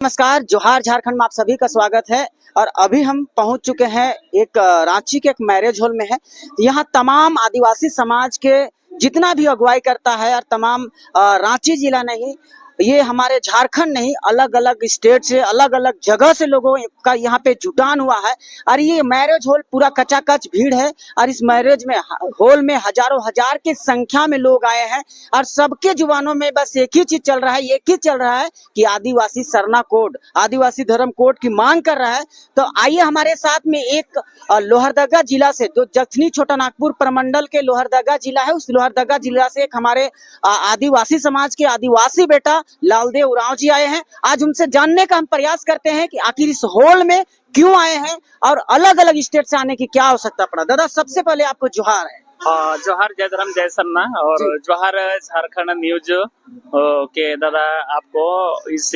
नमस्कार, जोहार झारखंड में आप सभी का स्वागत है। और अभी हम पहुंच चुके हैं एक रांची के एक मैरिज हॉल में है। यहाँ तमाम आदिवासी समाज के जितना भी अगुवाई करता है और तमाम रांची जिला नहीं, ये हमारे झारखंड नहीं, अलग अलग स्टेट से अलग अलग जगह से लोगों का यहाँ पे जुटान हुआ है। और ये मैरिज हॉल पूरा कचाकच भीड़ है और इस मैरिज में हॉल में हजारों हजार की संख्या में लोग आए हैं और सबके जुबानों में बस एक ही चीज चल रहा है, एक ही चल रहा है कि आदिवासी सरना कोड, आदिवासी धर्म कोड की मांग कर रहा है। तो आइए हमारे साथ में एक लोहरदगा जिला से, जो जखनी छोटा नागपुर प्रमंडल के लोहरदगा जिला है, उस लोहरदगा जिला से एक हमारे आदिवासी समाज के आदिवासी बेटा लालदेव उरांव जी आए हैं। आज उनसे जानने का हम प्रयास करते हैं कि आखिर इस हॉल में क्यों आए हैं और अलग अलग स्टेट से आने की क्या आवश्यकता पड़ा। दादा, सबसे पहले आपको जोहार है। जोहार, जय धर्म जय सरना और जोहार झारखंड न्यूज के दादा, आपको इस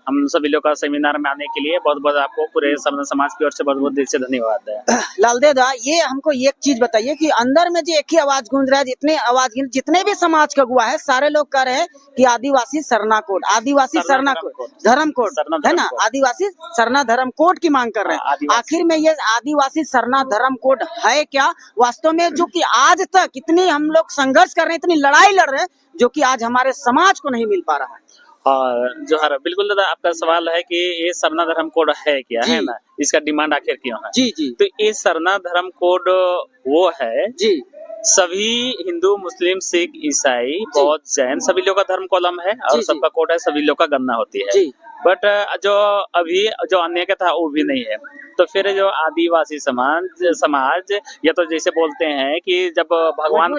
हम सभी लोग का सेमिनार में आने के लिए बहुत बहुत आपको पूरे सरना समाज की ओर से बहुत बहुत दिल से धन्यवाद है। लालदेव दा, ये हमको एक चीज बताइए कि अंदर में जो एक ही आवाज गूंज रहा है, जितने भी समाज का हुआ है, सारे लोग कह रहे हैं कि आदिवासी सरना कोड, आदिवासी सरना कोड, धर्म कोड है ना, आदिवासी सरना धर्म कोड की मांग कर रहे हैं। आखिर में ये आदिवासी सरना धर्म कोड है क्या वास्तव में, जो कि आज तक इतनी हम लोग संघर्ष कर रहे हैं, इतनी लड़ाई लड़ रहे हैं, जो कि आज हमारे समाज को नहीं मिल पा रहा है। जोहार, बिल्कुल दादा, आपका सवाल है कि ये सरना धर्म कोड है क्या, है ना, इसका डिमांड आखिर क्यों है। जी जी। तो ये सरना धर्म कोड वो है जी, सभी हिंदू, मुस्लिम, सिख, ईसाई, बौद्ध, जैन सभी लोग का धर्म कॉलम है और सबका कोड है, सभी लोग का गणना होती है। बट जो अभी जो अन्य का था वो भी नहीं है। तो फिर जो आदिवासी समाज या तो जैसे बोलते हैं कि जब भगवान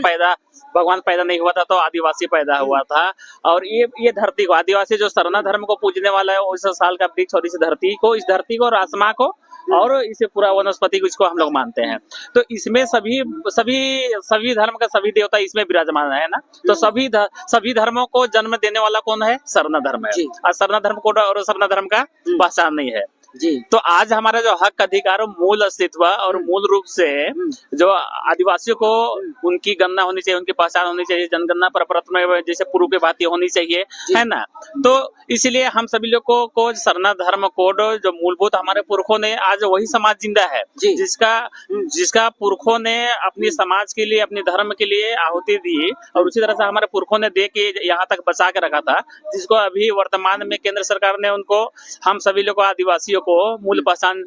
पैदा नहीं हुआ था तो आदिवासी पैदा हुआ था, और ये धरती को, आदिवासी जो सरना धर्म को पूजने वाला है, वो 100 साल का वृक्ष और इस धरती को और आसमां को और इसे पूरा वनस्पति को, इसको हम लोग मानते हैं। तो इसमें सभी धर्म का सभी देवता इसमें विराजमान है ना। तो सभी धर्मों को जन्म देने वाला कौन है? सरना धर्म है। और सरना धर्म कोड और सरना धर्म का पहचान नहीं है जी। तो आज हमारा जो हक, अधिकार, मूल अस्तित्व और मूल रूप से जो आदिवासियों को उनकी गणना होनी चाहिए, उनकी पहचान होनी चाहिए, जनगणना प्रपत्र में जैसे पूर्व की बातें होनी चाहिए, है ना। तो इसलिए हम सभी लोग को सरना धर्म कोड जो मूलभूत हमारे पुरखों ने, आज वही समाज जिंदा है जिसका पुरखों ने अपनी समाज के लिए, अपने धर्म के लिए आहुति दी, और उसी तरह से हमारे पुरखों ने दे के यहाँ तक बचा के रखा था, जिसको अभी वर्तमान में केंद्र सरकार ने उनको, हम सभी लोग आदिवासियों को मूल पहचान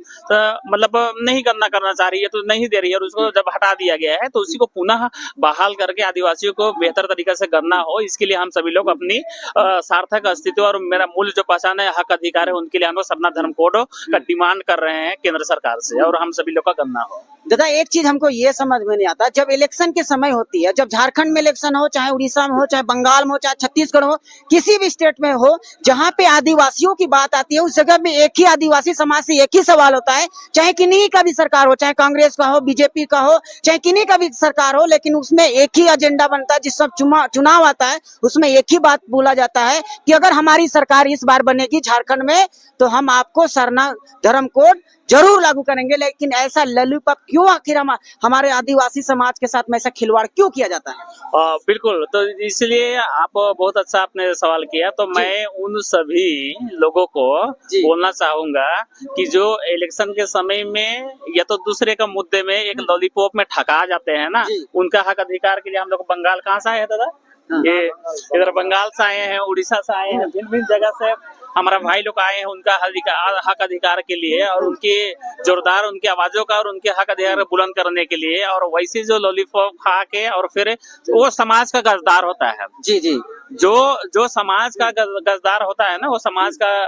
मतलब नहीं करना चाह रही है, तो नहीं दे रही है, और उसको जब हटा दिया गया है तो उसी को पुनः बहाल करके आदिवासियों को बेहतर तरीके से गणना हो, इसके लिए हम सभी लोग अपनी सार्थक अस्तित्व और मेरा मूल जो पहचान है, हक अधिकार है, उनके लिए हम लोग सरना धर्म कोड का डिमांड कर रहे हैं केंद्र सरकार से, और हम सभी लोग का गणना हो। दादा, एक चीज हमको ये समझ में नहीं आता, जब इलेक्शन के समय होती है, जब झारखंड में इलेक्शन हो, चाहे उड़ीसा में हो, चाहे बंगाल में हो, चाहे छत्तीसगढ़ हो, किसी भी स्टेट में हो, जहाँ पे आदिवासियों की बात आती है, उस जगह में एक ही आदिवासी समाज से एक ही सवाल होता है, चाहे किन्हीं का भी सरकार हो, चाहे कांग्रेस का हो, बीजेपी का हो, चाहे किन्हीं का भी सरकार हो, लेकिन उसमें एक ही एजेंडा बनता है। जिस सब चुनाव आता है उसमें एक ही बात बोला जाता है कि अगर हमारी सरकार इस बार बनेगी झारखंड में, तो हम आपको सरना धर्म कोड जरूर लागू करेंगे। लेकिन ऐसा लॉलीपॉप क्यों, आखिर हमारे आदिवासी समाज के साथ में ऐसा खिलवाड़ क्यों किया जाता है? बिल्कुल, तो इसलिए आप बहुत अच्छा आपने सवाल किया। तो मैं उन सभी लोगों को बोलना चाहूंगा कि जो इलेक्शन के समय में या तो दूसरे का मुद्दे में एक लॉलीपॉप में ठका जाते हैं ना, उनका हक अधिकार के लिए हम लोग बंगाल कहाँ से आए हैं दादा? ये इधर बंगाल से आए हैं, उड़ीसा से आए हैं, भिन्न भिन्न जगह से हमारा भाई लोग आए हैं उनका हक अधिकार के लिए, और उनकी जोरदार उनकी आवाजों का और उनके हक अधिकार बुलंद करने के लिए। और वैसे जो लॉलीपॉप खा के और फिर वो समाज का गद्दार होता है जी जी, जो समाज का गद्दार होता है ना, वो समाज का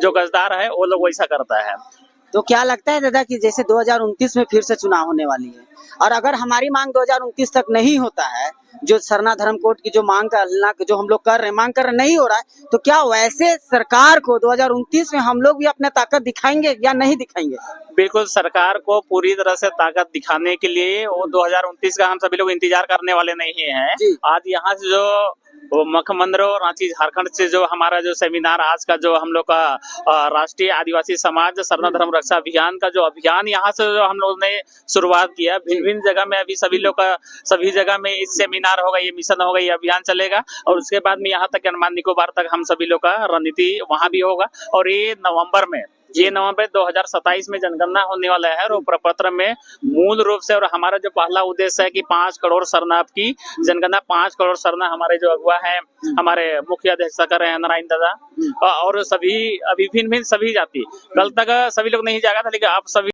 जो गद्दार है वो लोग वैसा करता है। तो क्या लगता है दादा कि जैसे 2029 में फिर से चुनाव होने वाली है, और अगर हमारी मांग 2029 तक नहीं होता है, जो सरना धर्म कोड की जो मांग का जो हम लोग कर रहे हैं नहीं हो रहा है, तो क्या वैसे सरकार को 2029 में हम लोग भी अपने ताकत दिखाएंगे या नहीं दिखाएंगे? बिल्कुल, सरकार को पूरी तरह से ताकत दिखाने के लिए वो 2029 का हम सभी लोग इंतजार करने वाले नहीं हैं। आज यहाँ से जो वो मखमंदरो रांची झारखंड से जो हमारा जो सेमिनार आज का जो हम लोग का राष्ट्रीय आदिवासी समाज सरना धर्म रक्षा अभियान का जो अभियान यहाँ से जो हम लोग ने शुरुआत किया, भिन्न भिन्न जगह में अभी सभी जगह में इस सेमिनार होगा, ये मिशन होगा, ये अभियान चलेगा और उसके बाद में यहाँ तक अंडमान निकोबार तक हम सभी लोग का रणनीति वहाँ भी होगा। और ये नवंबर 2027 में जनगणना होने वाला है और प्रपत्र में मूल रूप से और हमारा जो पहला उद्देश्य है कि 5 करोड़ शरणार्थ की जनगणना, 5 करोड़ शरणा हमारे जो अगुवा है, हमारे मुख्य अध्यक्ष हैं नारायण दादा और सभी अभी भिन्न सभी जाति, कल तक सभी लोग नहीं जागा था लेकिन आप सभी